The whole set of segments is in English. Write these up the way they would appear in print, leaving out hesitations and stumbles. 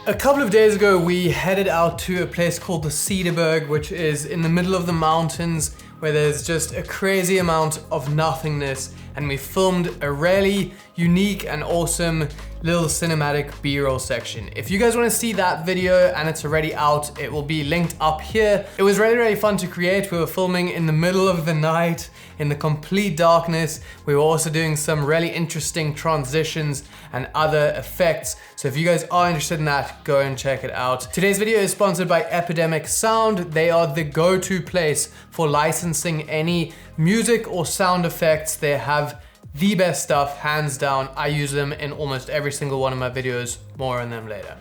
A couple of days ago, we headed out to a place called the Cedarburg, which is in the middle of the mountains where there's just a crazy amount of nothingness, and we filmed a really unique and awesome little cinematic B-roll section. If you guys want to see that video and it's already out, it will be linked up here. It was really fun to create. We were filming in the middle of the night in the complete darkness. We were also doing some really interesting transitions and other effects. So if you guys are interested in that, go and check it out. Today's video is sponsored by Epidemic Sound. They are the go-to place for licensing any music or sound effects. They have the best stuff, hands down. I use them in almost every single one of my videos. More on them later.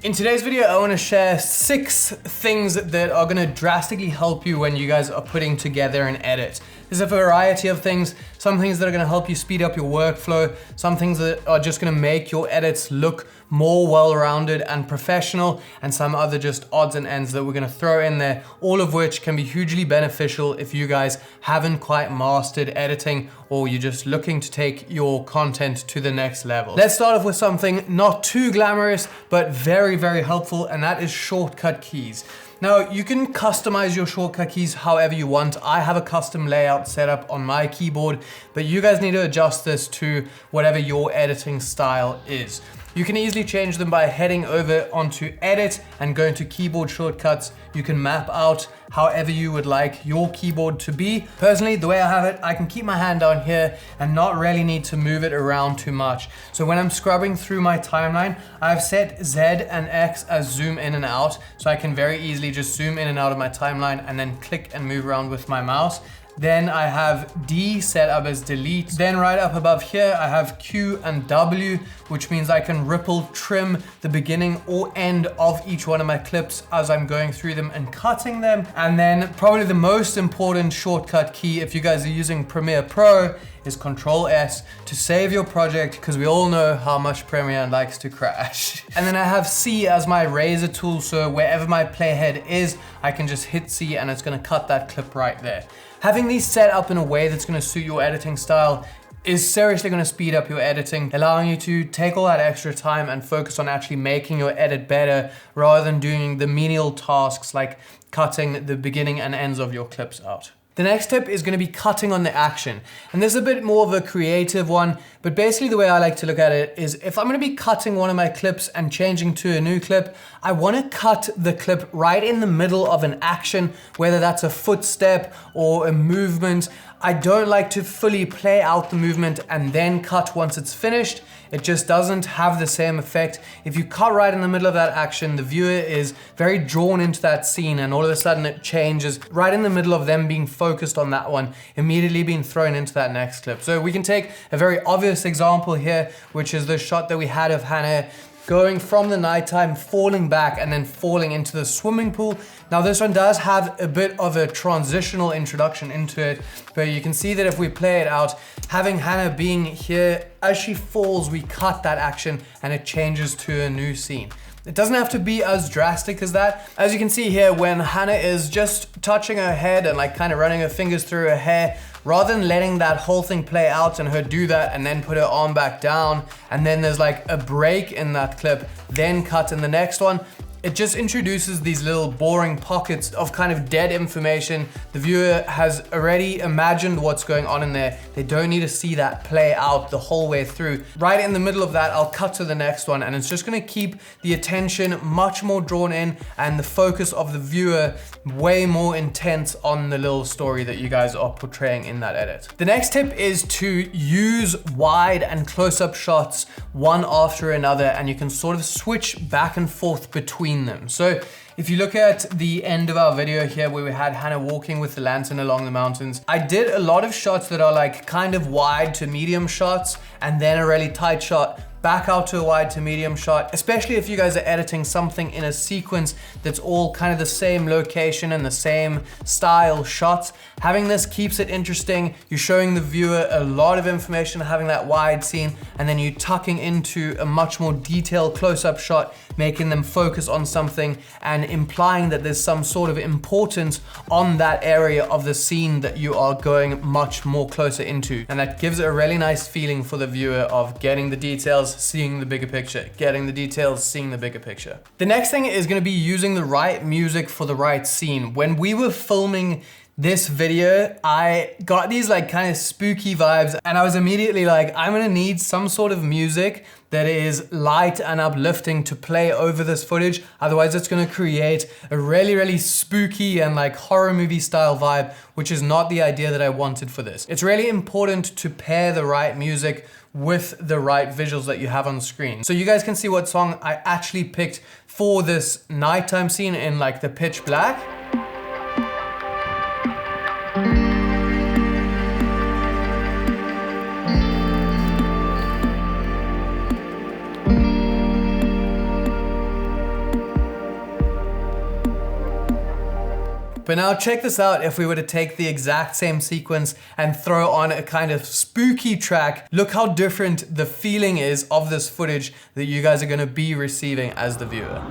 In today's video, I want to share 6 things that are going to drastically help you when you guys are putting together an edit. There's a variety of things, some things that are going to help you speed up your workflow, some things that are just going to make your edits look more well-rounded and professional, and some other just odds and ends that we're going to throw in there, all of which can be hugely beneficial if you guys haven't quite mastered editing or you're just looking to take your content to the next level. Let's start off with something not too glamorous, but very helpful, and that is shortcut keys. Now, you can customize your shortcut keys however you want. I have a custom layout set up on my keyboard, but you guys need to adjust this to whatever your editing style is. You can easily change them by heading over onto Edit and going to Keyboard Shortcuts. You can map out however you would like your keyboard to be. Personally, the way I have it, I can keep my hand down here and not really need to move it around too much. So when I'm scrubbing through my timeline, I've set Z and X as zoom in and out, so I can very easily just zoom in and out of my timeline and then click and move around with my mouse. Then I have D set up as delete. Then right up above here, I have Q and W, which means I can ripple trim the beginning or end of each one of my clips as I'm going through them and cutting them. And then probably the most important shortcut key, if you guys are using Premiere Pro, is Control S to save your project, because we all know how much Premiere likes to crash. And then I have C as my razor tool, so wherever my playhead is, I can just hit C and it's gonna cut that clip right there. Having these set up in a way that's gonna suit your editing style is seriously gonna speed up your editing, allowing you to take all that extra time and focus on actually making your edit better rather than doing the menial tasks like cutting the beginning and ends of your clips out. The next tip is going to be cutting on the action. And this is a bit more of a creative one, but basically the way I like to look at it is if I'm going to be cutting one of my clips and changing to a new clip, I want to cut the clip right in the middle of an action, whether that's a footstep or a movement. I don't like to fully play out the movement and then cut once it's finished. It just doesn't have the same effect. If you cut right in the middle of that action, the viewer is very drawn into that scene, and all of a sudden it changes right in the middle of them being focused on that one, immediately being thrown into that next clip. So we can take a very obvious example here, which is the shot that we had of Hannah going from the nighttime, falling back, and then falling into the swimming pool. Now this one does have a bit of a transitional introduction into it, but you can see that if we play it out, having Hannah being here, as she falls, we cut that action and it changes to a new scene. It doesn't have to be as drastic as that. As you can see here, when Hannah is just touching her head and like kind of running her fingers through her hair, rather than letting that whole thing play out and her do that and then put her arm back down, and then there's like a break in that clip, then cut in the next one, it just introduces these little boring pockets of kind of dead information. The viewer has already imagined what's going on in there. They don't need to see that play out the whole way through. Right in the middle of that, I'll cut to the next one, and it's just gonna keep the attention much more drawn in and the focus of the viewer way more intense on the little story that you guys are portraying in that edit. The next tip is to use wide and close-up shots one after another, and you can sort of switch back and forth between them. So if you look at the end of our video here where we had Hannah walking with the lantern along the mountains, I did a lot of shots that are like kind of wide to medium shots and then a really tight shot back out to a wide to medium shot, especially if you guys are editing something in a sequence that's all kind of the same location and the same style shots. Having this keeps it interesting. You're showing the viewer a lot of information, having that wide scene, and then you tucking into a much more detailed close-up shot, making them focus on something and implying that there's some sort of importance on that area of the scene that you are going much more closer into. And that gives it a really nice feeling for the viewer of getting the details details, seeing the bigger picture. Getting the details, seeing the bigger picture. The next thing is gonna be using the right music for the right scene. When we were filming this video, I got these like kind of spooky vibes, and I was immediately like, I'm gonna need some sort of music that is light and uplifting to play over this footage. Otherwise it's gonna create a really spooky and like horror movie style vibe, which is not the idea that I wanted for this. It's really important to pair the right music with the right visuals that you have on screen. So you guys can see what song I actually picked for this nighttime scene in like the pitch black. But now check this out, if we were to take the exact same sequence and throw on a kind of spooky track, look how different the feeling is of this footage that you guys are gonna be receiving as the viewer.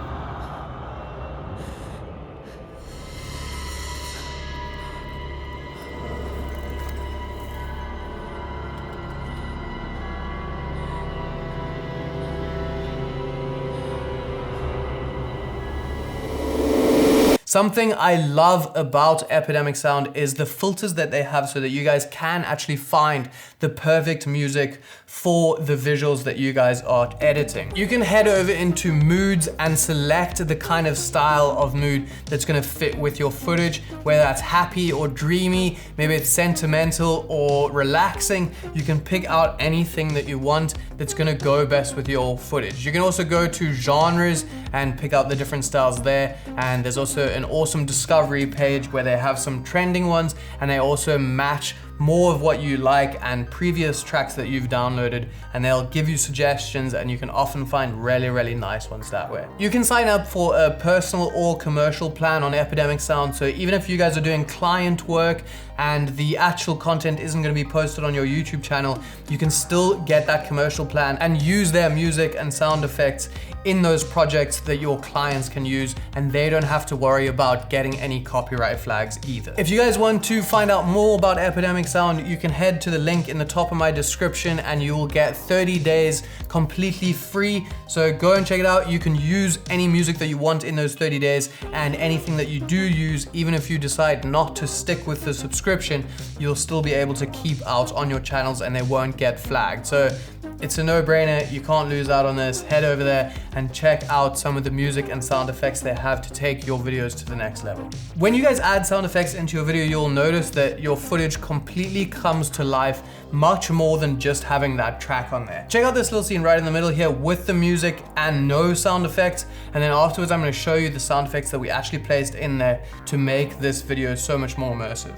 Something I love about Epidemic Sound is the filters that they have so that you guys can actually find the perfect music for the visuals that you guys are editing. You can head over into moods and select the kind of style of mood that's gonna fit with your footage, whether that's happy or dreamy, maybe it's sentimental or relaxing. You can pick out anything that you want that's gonna go best with your footage. You can also go to genres and pick out the different styles there, and there's also an awesome discovery page where they have some trending ones, and they also match more of what you like and previous tracks that you've downloaded, and they'll give you suggestions, and you can often find really nice ones that way. You can sign up for a personal or commercial plan on Epidemic Sound, so even if you guys are doing client work and the actual content isn't going to be posted on your YouTube channel, you can still get that commercial plan and use their music and sound effects in those projects that your clients can use, and they don't have to worry about getting any copyright flags either. If you guys want to find out more about Epidemic Sound, you can head to the link in the top of my description and you will get 30 days completely free. So go and check it out. You can use any music that you want in those 30 days, and anything that you do use, even if you decide not to stick with the subscription, you'll still be able to keep out on your channels and they won't get flagged. So it's a no-brainer, you can't lose out on this. Head over there and check out some of the music and sound effects they have to take your videos to the next level. When you guys add sound effects into your video, you'll notice that your footage completely comes to life much more than just having that track on there. Check out this little scene right in the middle here with the music and no sound effects, and then afterwards I'm going to show you the sound effects that we actually placed in there to make this video so much more immersive.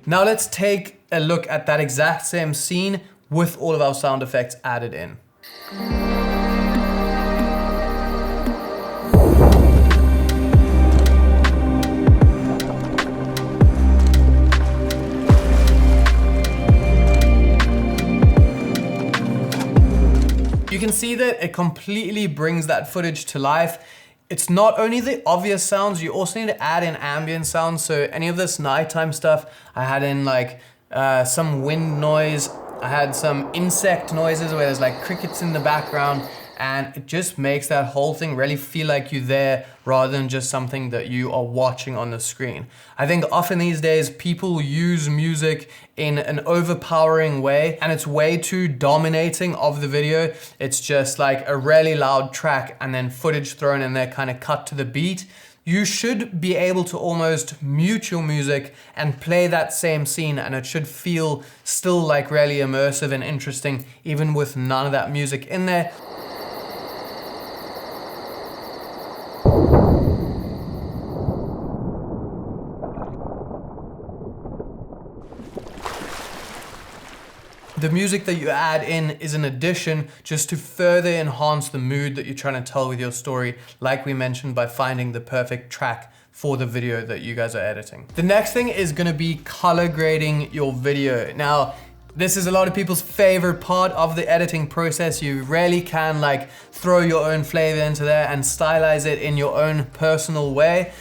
Now let's take a look at that exact same scene with all of our sound effects added in. You can see that it completely brings that footage to life. It's not only the obvious sounds, you also need to add in ambient sounds. So any of this nighttime stuff, I had in like some wind noise, I had some insect noises where there's like crickets in the background, and it just makes that whole thing really feel like you're there rather than just something that you are watching on the screen. I think often these days people use music in an overpowering way, and it's way too dominating of the video. It's just like a really loud track and then footage thrown in there, kind of cut to the beat. You should be able to almost mute your music and play that same scene, and it should feel still like really immersive and interesting even with none of that music in there. The music that you add in is an addition just to further enhance the mood that you're trying to tell with your story, like we mentioned, by finding the perfect track for the video that you guys are editing. The next thing is gonna be color grading your video. Now, This is a lot of people's favorite part of the editing process. You really can like throw your own flavor into there and stylize it in your own personal way.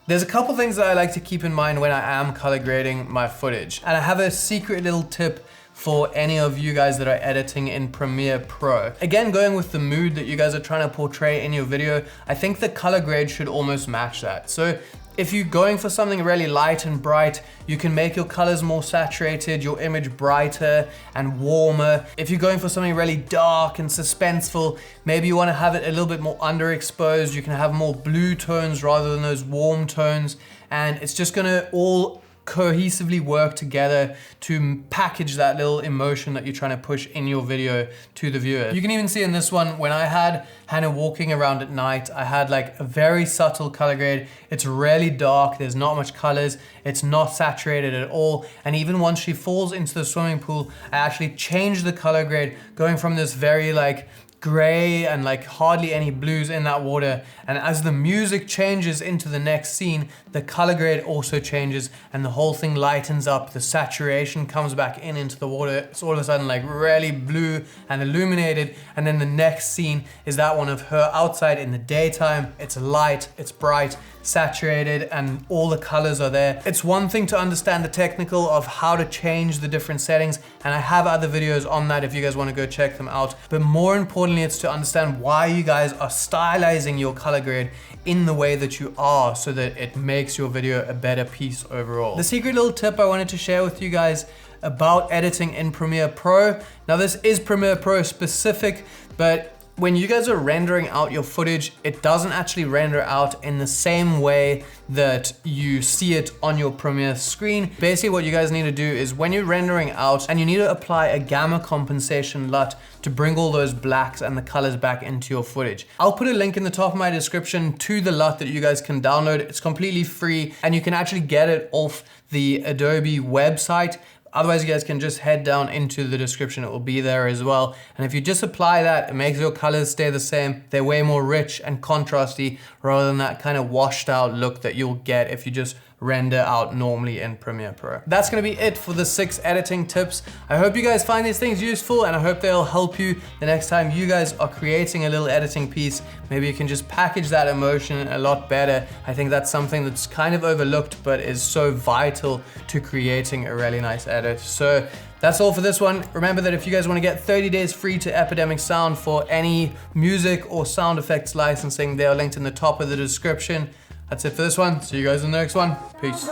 There's a couple things that I like to keep in mind when I am color grading my footage. And I have a secret little tip for any of you guys that are editing in Premiere Pro. Again, going with the mood that you guys are trying to portray in your video, I think the color grade should almost match that. So if you're going for something really light and bright, you can make your colors more saturated, your image brighter and warmer. If you're going for something really dark and suspenseful, maybe you want to have it a little bit more underexposed. You can have more blue tones rather than those warm tones. And it's just gonna all cohesively work together to package that little emotion that you're trying to push in your video to the viewer. You can even see in this one, when I had Hannah walking around at night, I had like a very subtle color grade. It's really dark, there's not much colors, it's not saturated at all. And even once she falls into the swimming pool, I actually changed the color grade, going from this very like gray and like hardly any blues in that water, and as the music changes into the next scene, the color grade also changes and the whole thing lightens up, the saturation comes back into the water. It's all of a sudden like really blue and illuminated, and then the next scene is that one of her outside in the daytime. It's light, it's bright, saturated, and all the colors are there. It's one thing to understand the technical of how to change the different settings, and I have other videos on that if you guys want to go check them out, but more importantly, it's to understand why you guys are stylizing your color grade in the way that you are, so that it makes your video a better piece overall. The secret little tip I wanted to share with you guys about editing in Premiere Pro. Now this is Premiere Pro specific, but when you guys are rendering out your footage, it doesn't actually render out in the same way that you see it on your Premiere screen. Basically what you guys need to do is when you're rendering out, and you need to apply a gamma compensation LUT to bring all those blacks and the colors back into your footage. I'll put a link in the top of my description to the LUT that you guys can download. It's completely free and you can actually get it off the Adobe website. Otherwise, you guys can just head down into the description. It will be there as well. And if you just apply that, it makes your colors stay the same. They're way more rich and contrasty rather than that kind of washed out look that you'll get if you just render out normally in Premiere Pro. That's gonna be it for the 6 editing tips. I hope you guys find these things useful, and I hope they'll help you the next time you guys are creating a little editing piece. Maybe you can just package that emotion a lot better. I think that's something that's kind of overlooked, but is so vital to creating a really nice edit. So that's all for this one. Remember that if you guys want to get 30 days free to Epidemic Sound for any music or sound effects licensing, they are linked in the top of the description. That's it for this one. See you guys in the next one. Peace.